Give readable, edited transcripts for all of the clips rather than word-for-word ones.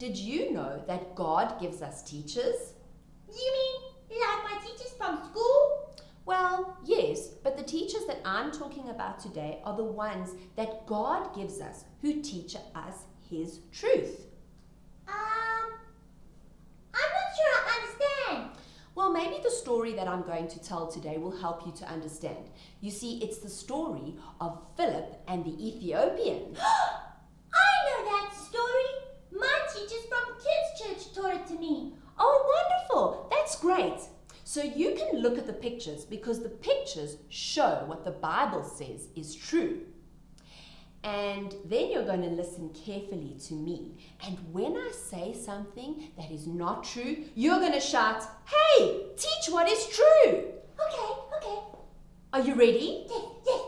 did you know that God gives us teachers? You mean like my teachers from school? Well, yes, but the teachers that I'm talking about today are the ones that God gives us who teach us His truth. I'm not sure I understand. Well, maybe the story that I'm going to tell today will help you to understand. You see, it's the story of Phillip and the Ethiopian. I know that story. My teachers from Kids Church taught it to me. Oh, wonderful! That's great. So you can look at the pictures because the pictures show what the Bible says is true. And then you're going to listen carefully to me. And when I say something that is not true, you're going to shout, "Hey, teach what is true." Okay. Are you ready? Yes.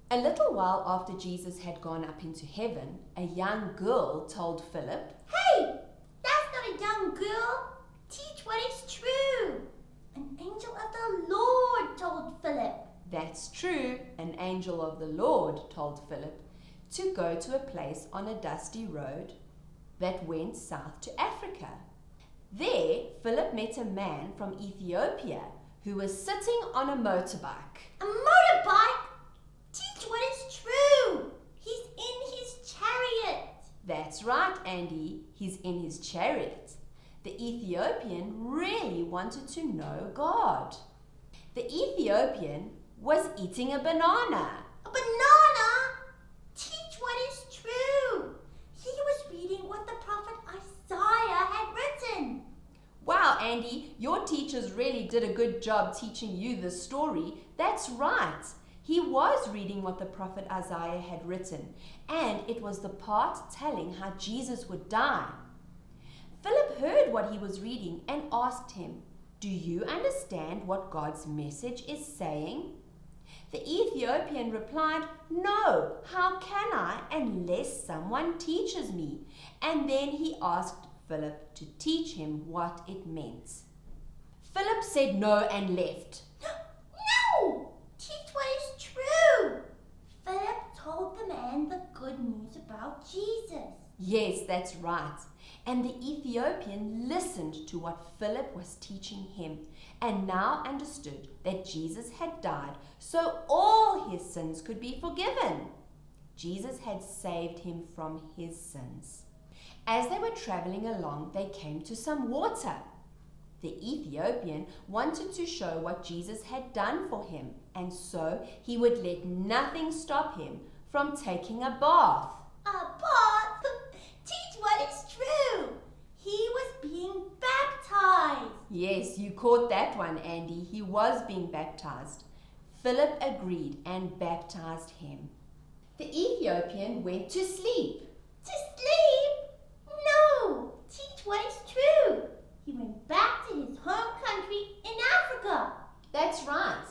A little while after Jesus had gone up into heaven, a young girl told Philip, Hey, that's not a young girl. Teach what is true. An angel of the Lord told Philip. "That's true," an angel of the Lord told Philip, to go to a place on a dusty road that went south to Africa. There, Philip met a man from Ethiopia who was sitting on a motorbike. A motorbike? Teach what is true. He's in his chariot. That's right, Andy. He's in his chariot. The Ethiopian really wanted to know God. The Ethiopian was eating a banana. A banana? Teach what is true. He was reading what the prophet Isaiah had written. Wow, Andy, your teachers really did a good job teaching you this story. That's right. He was reading what the prophet Isaiah had written, and it was the part telling how Jesus would die. Philip heard what he was reading and asked him, "Do you understand what God's message is saying?" The Ethiopian replied, "No, how can I unless someone teaches me?" And then he asked Philip to teach him what it meant. Philip said no and left. No! Teach what is true. Philip told the man the good news about Jesus. Yes, that's right. And the Ethiopian listened to what Philip was teaching him and now understood that Jesus had died so all his sins could be forgiven. Jesus had saved him from his sins. As they were traveling along, they came to some water. The Ethiopian wanted to show what Jesus had done for him, and so he would let nothing stop him from taking a bath. A bath? Teach what is true. He was being baptized. Yes, you caught that one, Andy. He was being baptized. Philip agreed and baptized him. The Ethiopian went to sleep. To sleep? No. Teach what is true. He went back to his home country in Africa. That's right.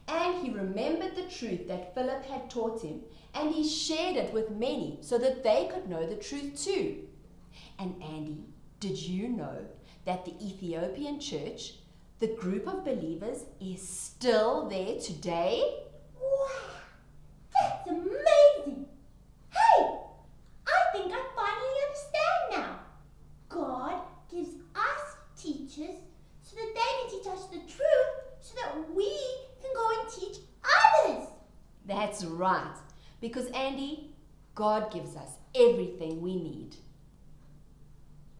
And he remembered the truth that Philip had taught him, and he shared it with many so that they could know the truth too. And Andy, did you know that the Ethiopian church, the group of believers, is still there today? Wow, that's amazing. Hey, I think I finally understand now. God gives us teachers so that they can teach us the truth so that we can go and teach others. That's right. Because Andy, God gives us everything we need.